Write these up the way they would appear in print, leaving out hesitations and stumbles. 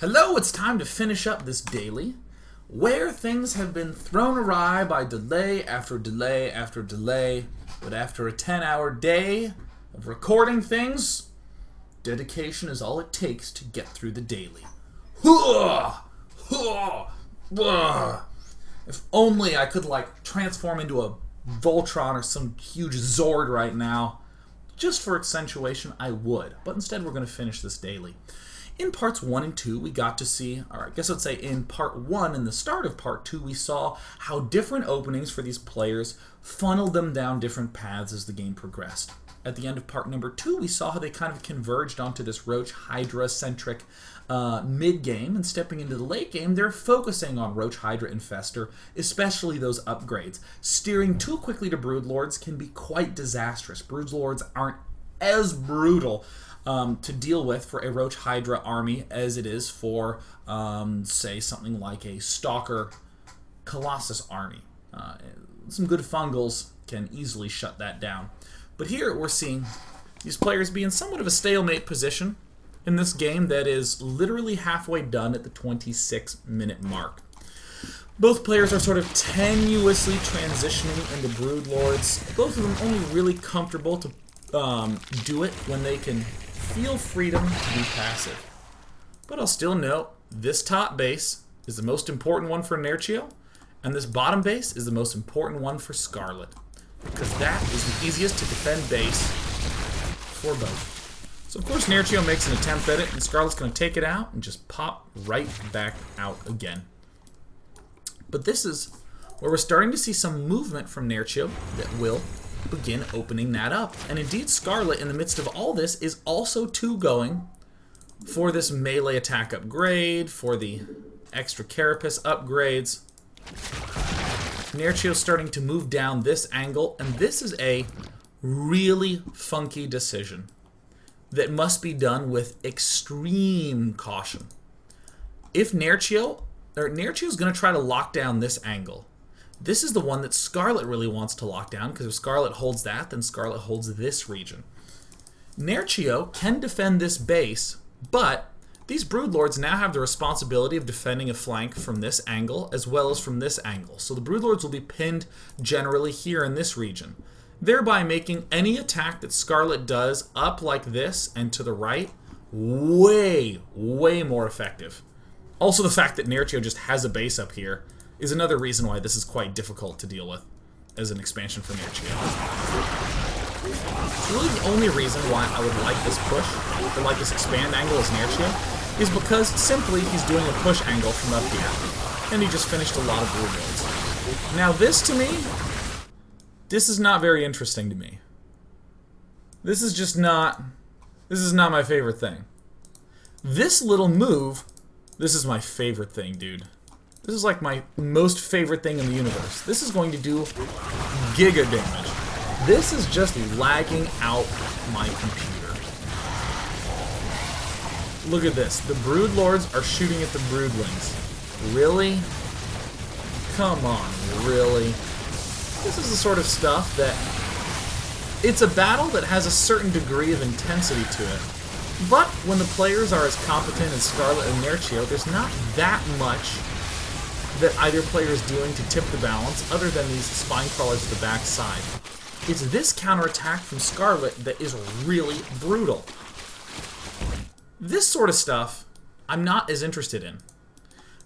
Hello, it's time to finish up this daily, where things have been thrown awry by delay after delay after delay, but after a 10-hour day of recording things, dedication is all it takes to get through the daily. If only I could, transform into a Voltron or some huge Zord right now. Just for accentuation, I would. But instead, we're going to finish this daily. In parts 1 and 2, we got to see, or I guess I'd say in part 1 and the start of part 2, we saw how different openings for these players funneled them down different paths as the game progressed. At the end of part number 2, we saw how they kind of converged onto this Roach Hydra-centric mid-game, and stepping into the late game, they're focusing on Roach Hydra Infestor, especially those upgrades. Steering too quickly to Broodlords can be quite disastrous. Broodlords aren't as brutal to deal with for a Roach Hydra army as it is for, say, something like a Stalker Colossus army. Some good fungals can easily shut that down. But here we're seeing these players be in somewhat of a stalemate position in this game that is literally halfway done at the 26-minute mark. Both players are sort of tenuously transitioning into Broodlords. Both of them only really comfortable to do it when they can feel freedom to be passive. But I'll still note, this top base is the most important one for Nerchio, and this bottom base is the most important one for Scarlett, because that is the easiest to defend base for both. So of course Nerchio makes an attempt at it, and Scarlett's going to take it out and just pop right back out again. But this is where we're starting to see some movement from Nerchio that will begin opening that up. And indeed, Scarlett, in the midst of all this, is also too going for this melee attack upgrade, for the extra carapace upgrades. Nerchio's starting to move down this angle, and this is a really funky decision that must be done with extreme caution. If Nerchio's going to try to lock down this angle, this is the one that Scarlett really wants to lock down, because if Scarlett holds that, then Scarlett holds this region. Nerchio can defend this base, but these Broodlords now have the responsibility of defending a flank from this angle as well as from this angle. So the Broodlords will be pinned generally here in this region, thereby making any attack that Scarlett does up like this and to the right way, way more effective. Also, the fact that Nerchio just has a base up here is another reason why this is quite difficult to deal with as an expansion for Nerchio. It's really the only reason why I would like this push, or like this expand angle as Nerchio, is because simply he's doing a push angle from up here, and he just finished a lot of Broodlords. Now this, to me, this is not very interesting to me. This is not my favorite thing. This little move, this is my favorite thing, dude. This is like my most favorite thing in the universe. This is going to do giga damage. This is just lagging out my computer. Look at this. The Broodlords are shooting at the Broodlings. Really? Come on, really? This is the sort of stuff that... It's a battle that has a certain degree of intensity to it. But when the players are as competent as Scarlett and Nerchio, there's not that much that either player is doing to tip the balance, other than these spine crawlers at the back side. It's this counterattack from Scarlett that is really brutal. This sort of stuff I'm not as interested in,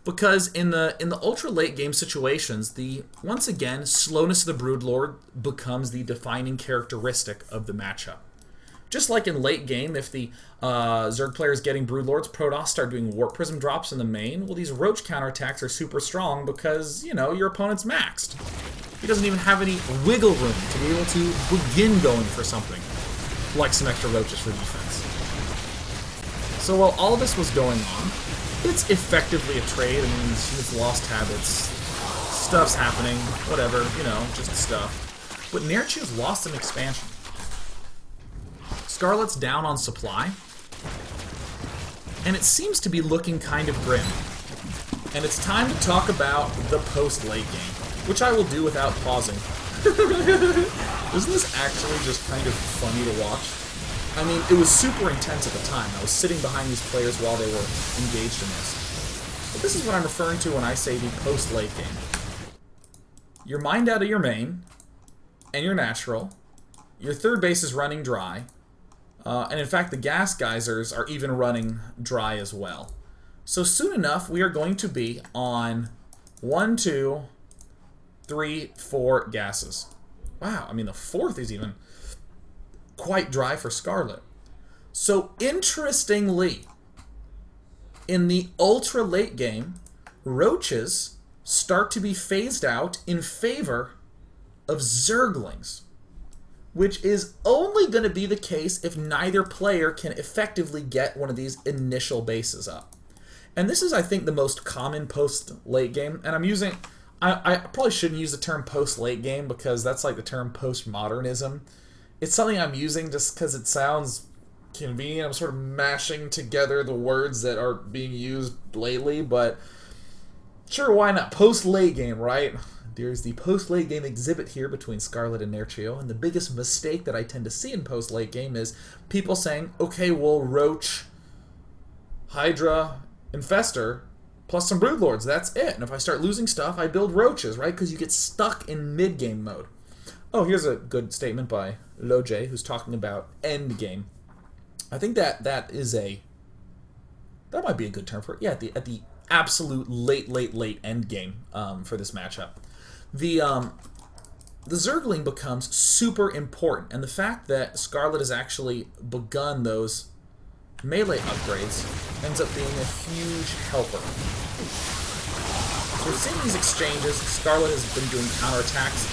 because in the ultra late game situations, once again slowness of the Broodlord becomes the defining characteristic of the matchup. Just like in late game, if the Zerg player is getting Broodlords, Protoss start doing Warp Prism drops in the main, well, these Roach counterattacks are super strong because, you know, your opponent's maxed. He doesn't even have any wiggle room to be able to begin going for something, like some extra Roaches for defense. So while all this was going on, it's effectively a trade. I mean, it's lost habits, stuff's happening, whatever, you know, just stuff. But Nerchio's lost an expansion. Scarlett's down on supply, and it seems to be looking kind of grim. And it's time to talk about the post-late game, which I will do without pausing. Isn't this actually just kind of funny to watch? I mean, it was super intense at the time. I was sitting behind these players while they were engaged in this. But this is what I'm referring to when I say the post-late game. You're mined out of your main, and your natural. Your third base is running dry. And in fact, the gas geysers are even running dry as well. So soon enough, we are going to be on 1, 2, 3, 4 gases. Wow, I mean, the fourth is even quite dry for Scarlett. So interestingly, in the ultra late game, roaches start to be phased out in favor of Zerglings, which is only going to be the case if neither player can effectively get one of these initial bases up. And this is, I think, the most common post-late game, and I'm using... I probably shouldn't use the term post-late game because that's like the term postmodernism. It's something I'm using just because it sounds convenient. I'm sort of mashing together the words that are being used lately, but sure, why not? Post-late game, right? There's the post-late game exhibit here between Scarlett and Nerchio, and the biggest mistake that I tend to see in post-late game is people saying, okay, well, Roach, Hydra, Infestor, plus some Broodlords, that's it. And if I start losing stuff, I build Roaches, right? Because you get stuck in mid-game mode. Oh, here's a good statement by Loj, who's talking about end game. I think that is a... that might be a good term for it. Yeah, at the absolute late end game for this matchup. The Zergling becomes super important, and the fact that Scarlett has actually begun those melee upgrades ends up being a huge helper. So we're seeing these exchanges. Scarlett has been doing counterattacks.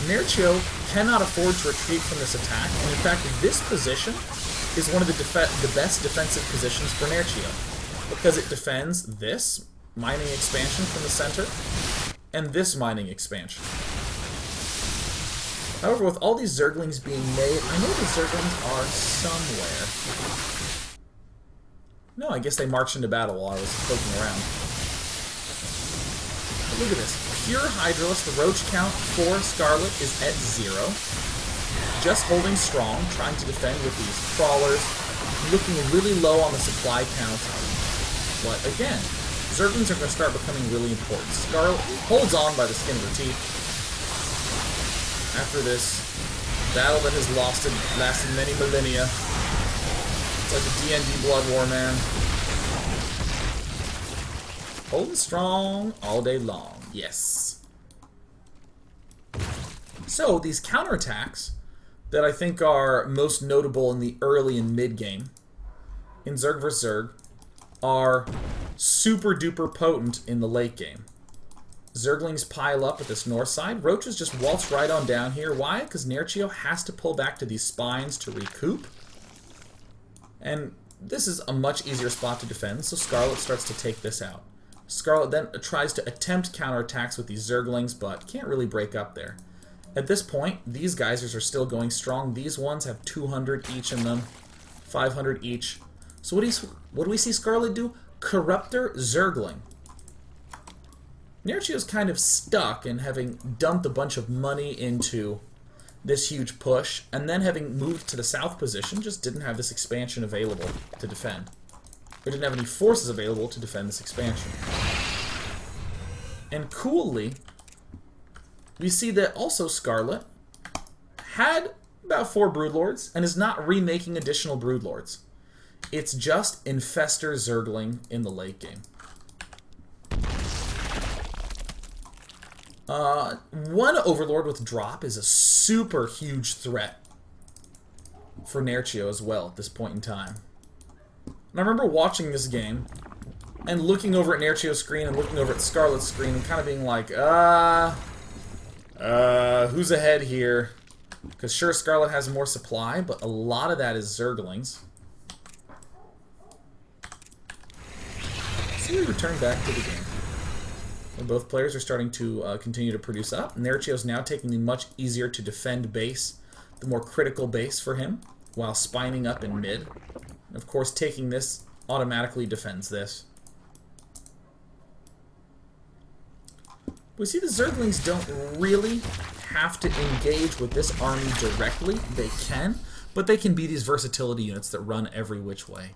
Nerchio cannot afford to retreat from this attack, and in fact, this position is one of the best defensive positions for Nerchio, because it defends this mining expansion from the center and this mining expansion. However, with all these Zerglings being made, I know the Zerglings are somewhere. No, I guess they marched into battle while I was poking around. But look at this. Pure Hydralis, the roach count for Scarlett is at 0. Just holding strong, trying to defend with these crawlers. Looking really low on the supply count. But again, Zerglings are going to start becoming really important. Scarlett holds on by the skin of her teeth. After this battle that has lasted many millennia. It's like a D&D Blood War, man. Holding strong all day long. Yes. So, these counterattacks that I think are most notable in the early and mid-game in Zerg vs. Zerg are super duper potent in the late game. Zerglings pile up at this north side. Roaches just waltz right on down here. Why? Because Nerchio has to pull back to these spines to recoup. And this is a much easier spot to defend, so Scarlett starts to take this out. Scarlett then tries to attempt counterattacks with these Zerglings, but can't really break up there. At this point, these geysers are still going strong. These ones have 200 each in them, 500 each. So what do we see Scarlett do? Corruptor Zergling. Nerchio's kind of stuck in having dumped a bunch of money into this huge push, and then having moved to the south position, just didn't have this expansion available to defend. Or didn't have any forces available to defend this expansion. And coolly, we see that also Scarlett had about 4 Broodlords, and is not remaking additional Broodlords. It's just Infestor Zergling in the late game. One Overlord with drop is a super huge threat for Nerchio as well at this point in time. And I remember watching this game and looking over at Nerchio's screen and looking over at Scarlett's screen and kind of being like, who's ahead here? Because sure, Scarlett has more supply, but a lot of that is Zerglings. So we return back to the game. And both players are starting to continue to produce up. Nerchio's now taking the much easier to defend base, the more critical base for him, while spining up in mid. And of course, taking this automatically defends this. We see the Zerglings don't really have to engage with this army directly. They can, but they can be these versatility units that run every which way.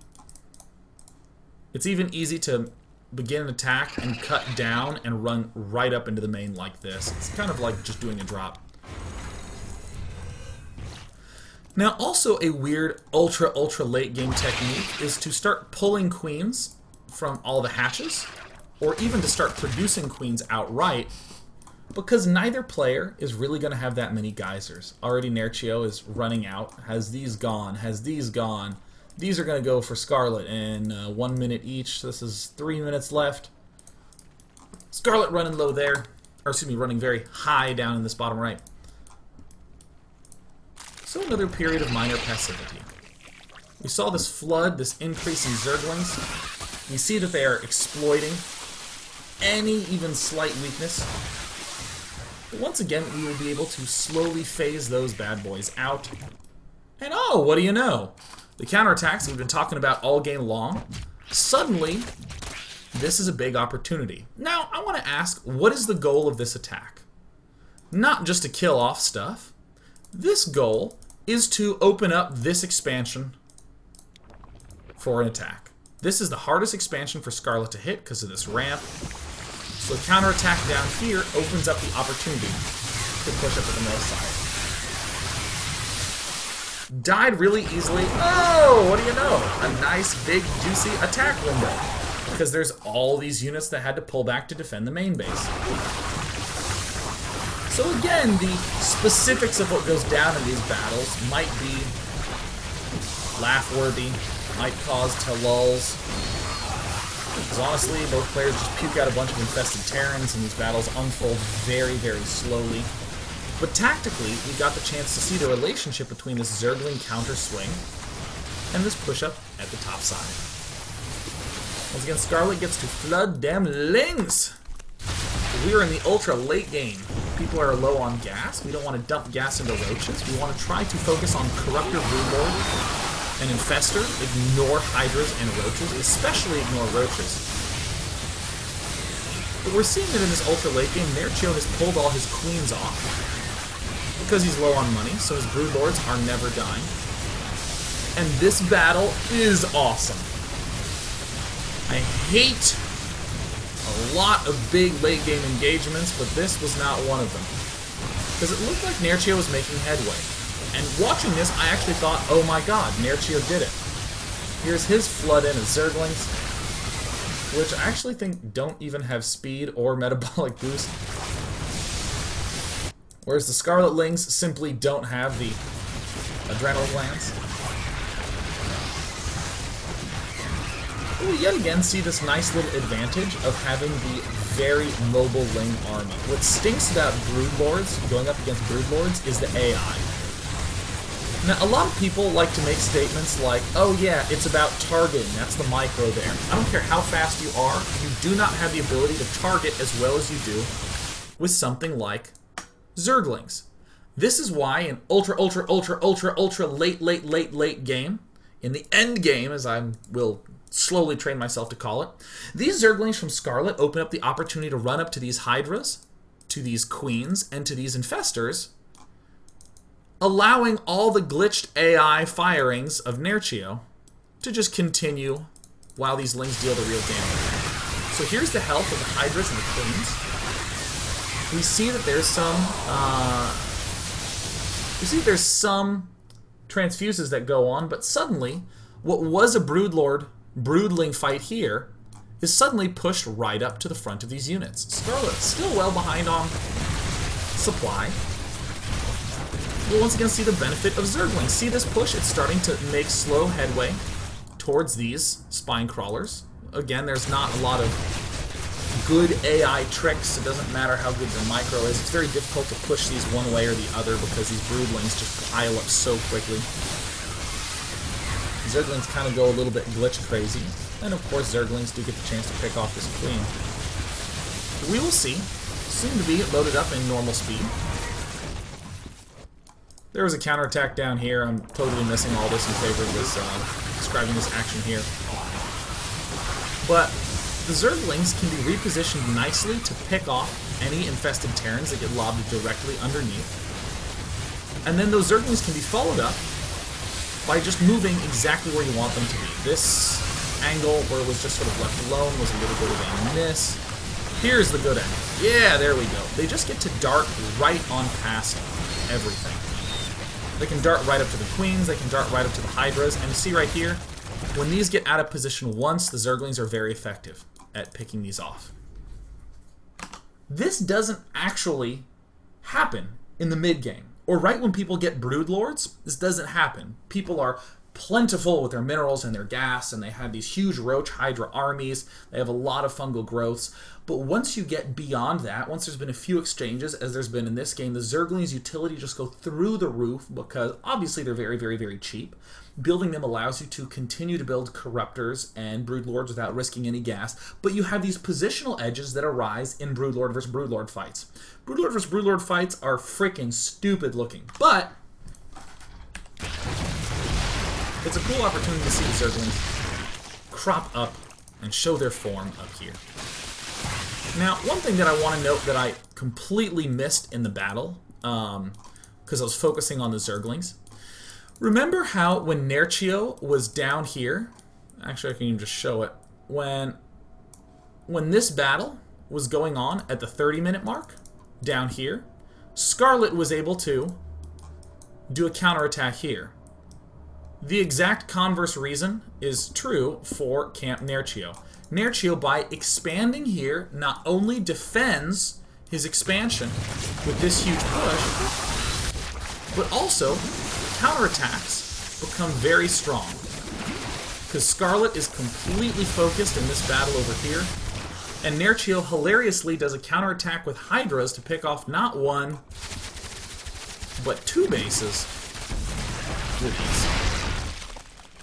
It's even easy to begin an attack and cut down and run right up into the main like this. It's kind of like just doing a drop. Now, also a weird ultra late game technique is to start pulling queens from all the hatches, or even to start producing queens outright, because neither player is really going to have that many geysers. Already Nerchio is running out, has these gone, has these gone. These are going to go for Scarlett in 1 minute each. This is 3 minutes left. Scarlett running low there, or excuse me, running very high down in this bottom right. So another period of minor passivity. We saw this flood, this increase in Zerglings. We see that they are exploiting any even slight weakness. But once again, we will be able to slowly phase those bad boys out. And oh, what do you know? The counterattacks we've been talking about all game long, suddenly, this is a big opportunity. Now, I want to ask, what is the goal of this attack? Not just to kill off stuff. This goal is to open up this expansion for an attack. This is the hardest expansion for Scarlett to hit because of this ramp. So the counterattack down here opens up the opportunity to push up to the north side. Died really easily. Oh, what do you know? A nice, big, juicy attack window. Because there's all these units that had to pull back to defend the main base. So again, the specifics of what goes down in these battles might be laugh-worthy, might cause lulls. Because honestly, both players just puke out a bunch of infested Terrans, and these battles unfold very, very slowly. But tactically, we got the chance to see the relationship between this Zergling counter swing and this push-up at the top side. Once again, Scarlett gets to flood them lings. We are in the ultra late game. People are low on gas. We don't want to dump gas into roaches. We want to try to focus on Corruptor, Broodlord, and Infestor. Ignore Hydras and Roaches, especially ignore Roaches. But we're seeing that in this ultra late game, Nerchio has pulled all his queens off because he's low on money, so his Broodlords are never dying. And this battle is awesome. I hate a lot of big late game engagements, but this was not one of them. Because it looked like Nerchio was making headway. And watching this, I actually thought, oh my god, Nerchio did it. Here's his flood in of Zerglings, which I actually think don't even have speed or metabolic boost. Whereas the Scarlet Lings simply don't have the adrenal glands. We yet again see this nice little advantage of having the very mobile Ling army. What stinks about Broodlords, going up against Broodlords, is the AI. Now, a lot of people like to make statements like, oh yeah, it's about targeting, that's the micro there. I don't care how fast you are, you do not have the ability to target as well as you do with something like Zerglings. This is why in ultra late game, in the end game, as I will slowly train myself to call it, these Zerglings from Scarlet open up the opportunity to run up to these Hydras, to these Queens, and to these Infestors, allowing all the glitched AI firings of Nerchio to just continue while these Lings deal the real damage. So here's the health of the Hydras and the Queens. We see that there's some transfuses that go on, but suddenly what was a Broodling fight here is suddenly pushed right up to the front of these units. Scarlet still well behind on supply. We'll once again see the benefit of Zergling. See this push? It's starting to make slow headway towards these spine crawlers. Again, there's not a lot of good AI tricks. It doesn't matter how good your micro is. It's very difficult to push these one way or the other because these Broodlings just pile up so quickly. Zerglings kind of go a little bit glitch crazy. And of course Zerglings do get the chance to pick off this Queen. We will see. Soon to be loaded up in normal speed. There was a counterattack down here. I'm totally missing all this in favor of this, describing this action here. But the Zerglings can be repositioned nicely to pick off any infested Terrans that get lobbed directly underneath. And then those Zerglings can be followed up by just moving exactly where you want them to be. This angle where it was just sort of left alone was a little bit of a miss. Here's the good angle. Yeah, there we go. They just get to dart right on past everything. They can dart right up to the queens, they can dart right up to the hydras, and you see right here, when these get out of position once, the Zerglings are very effective at picking these off. This doesn't actually happen in the mid-game, or right when people get Broodlords. This doesn't happen. People are plentiful with their minerals and their gas, and they have these huge Roach Hydra armies. They have a lot of fungal growths. But once you get beyond that, once there's been a few exchanges, as there's been in this game, the Zerglings' utility just go through the roof because obviously they're very, very, very cheap. Building them allows you to continue to build Corruptors and Broodlords without risking any gas, but you have these positional edges that arise in Broodlord versus Broodlord fights. Broodlord versus Broodlord fights are freaking stupid looking, but it's a cool opportunity to see the Zerglings crop up and show their form up here. Now, one thing that I want to note that I completely missed in the battle, because I was focusing on the Zerglings. Remember how when Nerchio was down here, actually I can even just show it, when this battle was going on at the 30-minute mark, down here, Scarlett was able to do a counterattack here. The exact converse reason is true for Camp Nerchio. Nerchio, by expanding here, not only defends his expansion with this huge push, but also counterattacks become very strong. Because Scarlett is completely focused in this battle over here, and Nerchio hilariously does a counterattack with Hydras to pick off not one, but two bases with ease.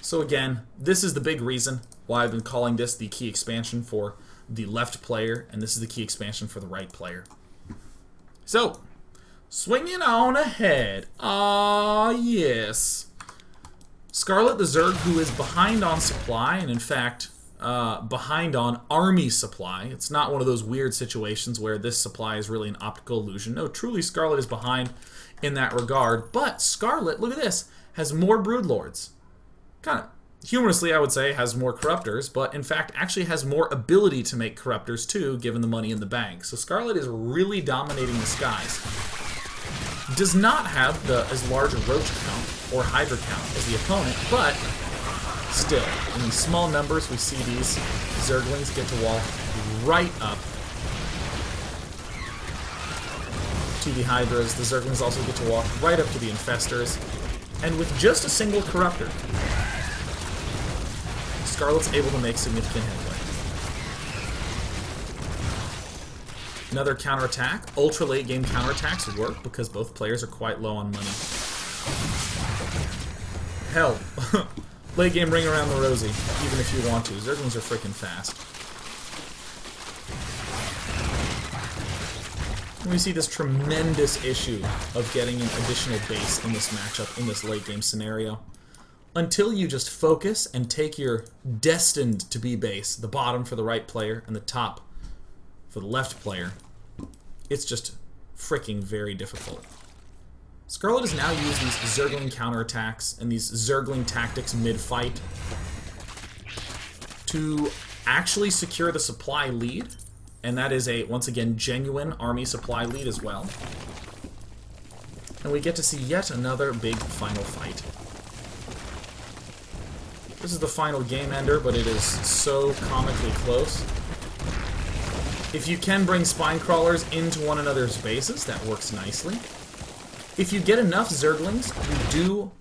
So again, this is the big reason why I've been calling this the key expansion for the left player, and this is the key expansion for the right player. So, swinging on ahead. Ah, yes. Scarlett the Zerg, who is behind on supply, and in fact, behind on army supply. It's not one of those weird situations where this supply is really an optical illusion. No, truly Scarlett is behind in that regard. But Scarlett, look at this, has more Broodlords. Kind of humorously, I would say, has more Corruptors, but in fact actually has more ability to make Corruptors too, given the money in the bank. So Scarlett is really dominating the skies. Does not have as large a Roach count or Hydra count as the opponent, but still, in these small numbers, we see these Zerglings get to walk right up to the Hydras. The Zerglings also get to walk right up to the Infestors, and with just a single Corruptor, Scarlett's able to make significant headway. Another counterattack. Ultra late game counterattacks work because both players are quite low on money. Hell, late game ring around the rosy, even if you want to. Zerglings are freaking fast. And we see this tremendous issue of getting an additional base in this matchup, in this late game scenario. Until you just focus and take your destined to be base, the bottom for the right player and the top for the left player, it's just freaking very difficult. Scarlett has now used these Zergling counterattacks and these Zergling tactics mid-fight to actually secure the supply lead, and that is a, once again, genuine army supply lead as well. And we get to see yet another big final fight. This is the final game ender, but it is so comically close. If you can bring spine crawlers into one another's bases, that works nicely. If you get enough Zerglings, you do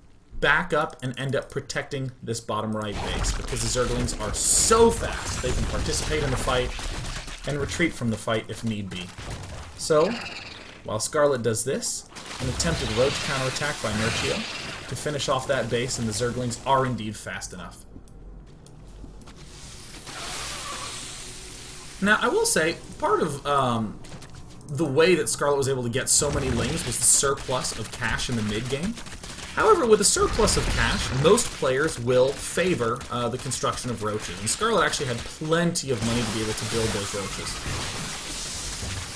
back up and end up protecting this bottom right base, because the Zerglings are so fast they can participate in the fight and retreat from the fight if need be. So, while Scarlett does this, an attempted roach counterattack by Nerchio to finish off that base, and the Zerglings are indeed fast enough. Now, I will say, part of the way that Scarlett was able to get so many lings was the surplus of cash in the mid-game. However, with a surplus of cash, most players will favor the construction of roaches, and Scarlett actually had plenty of money to be able to build those roaches.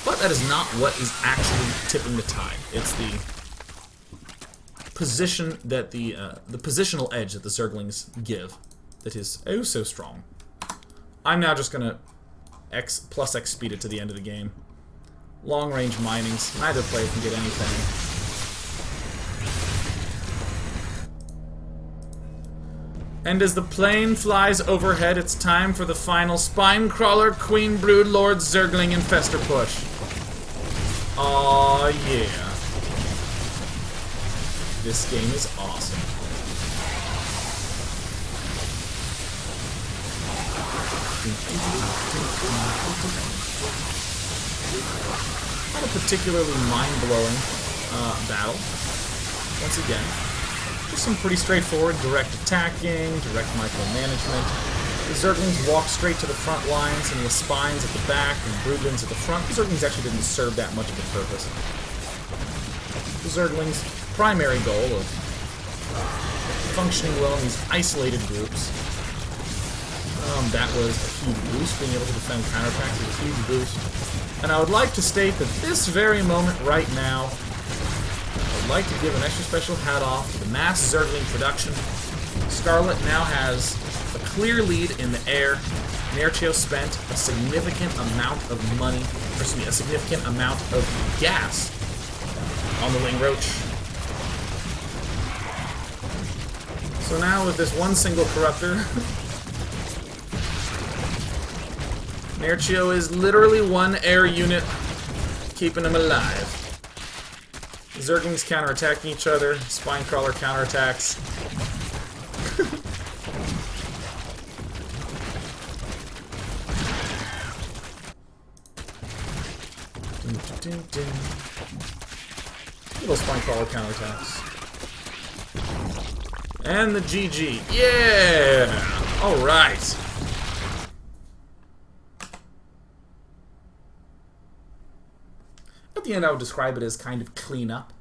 But that is not what is actually tipping the tide. It's the position that the positional edge that the Zerglings give that is oh so strong. I'm now just gonna plus X speed it to the end of the game. Long range minings, neither player can get anything. And as the plane flies overhead, it's time for the final Spinecrawler, Queen Brood, Lord Zergling Infestor push. Aw, yeah. This game is awesome. Not a particularly mind-blowing battle. Once again, just some pretty straightforward direct attacking, direct micromanagement. The Zerglings walked straight to the front lines, and with spines at the back and broodlings at the front, the Zerglings actually didn't serve that much of a purpose. The Zerglings' primary goal of functioning well in these isolated groups, that was a huge boost. Being able to defend counterattacks is a huge boost. And I would like to state that this very moment right now, I would like to give an extra special hat off to the mass Zergling production. Scarlett now has a clear lead in the air. Nerchio spent a significant amount of money, or excuse me, a significant amount of gas on the Wing Roach. So now with this one single corruptor, Nerchio is literally one air unit keeping him alive. Zerglings counterattacking each other, Spinecrawler counterattacks. Little Spinecrawler counterattacks. And the GG. Yeah! Alright. At the end, I would describe it as kind of cleanup.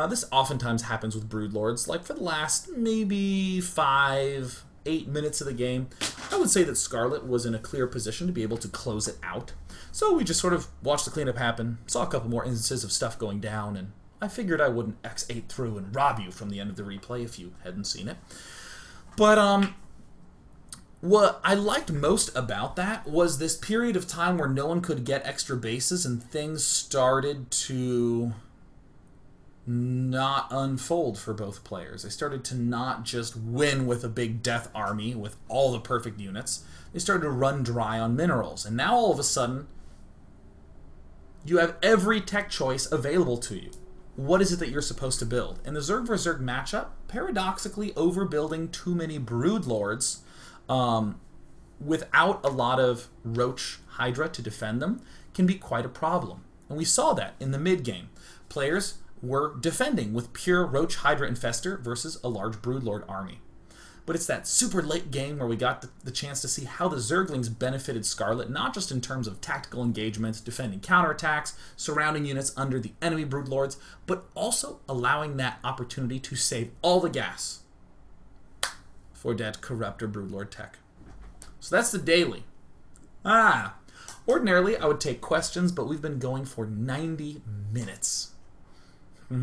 This oftentimes happens with Broodlords. Like for the last maybe 5-8 minutes of the game, I would say that Scarlett was in a clear position to be able to close it out. So we just sort of watched the cleanup happen, saw a couple more instances of stuff going down, and I figured I wouldn't X8 through and rob you from the end of the replay if you hadn't seen it. But what I liked most about that was this period of time where no one could get extra bases and things started to not unfold for both players. They started to not just win with a big death army with all the perfect units. They started to run dry on minerals. And now all of a sudden, you have every tech choice available to you. What is it that you're supposed to build? In the Zerg vs. Zerg matchup, paradoxically, overbuilding too many Broodlords without a lot of Roach Hydra to defend them can be quite a problem. And we saw that in the mid-game. Players were defending with pure Roach Hydra Infestor versus a large Broodlord army. But it's that super late game where we got the chance to see how the Zerglings benefited Scarlett, not just in terms of tactical engagement, defending counterattacks, surrounding units under the enemy Broodlords, but also allowing that opportunity to save all the gas for that Corruptor Broodlord tech. So that's the daily. Ordinarily I would take questions, but we've been going for 90 minutes. If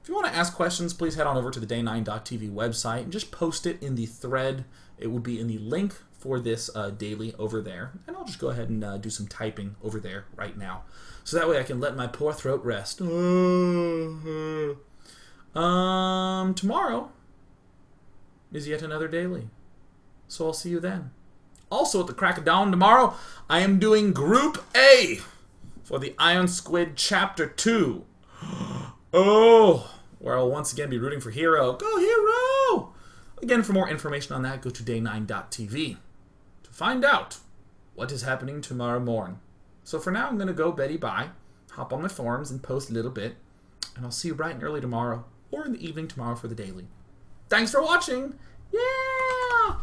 you want to ask questions, please head on over to the day9.tv website and just post it in the thread. It would be in the link for this daily over there. And I'll just go ahead and do some typing over there right now. So that way I can let my poor throat rest. Tomorrow is yet another daily. So I'll see you then. Also at the crack of dawn tomorrow, I am doing Group A for the Iron Squid Chapter 2. Oh, where I'll once again be rooting for Hero. Go Hero! Again, for more information on that, go to day9.tv to find out what is happening tomorrow morning. So for now, I'm going to go Betty bye, hop on my forums and post a little bit, and I'll see you bright and early tomorrow, or in the evening tomorrow for the daily. Thanks for watching! Yeah!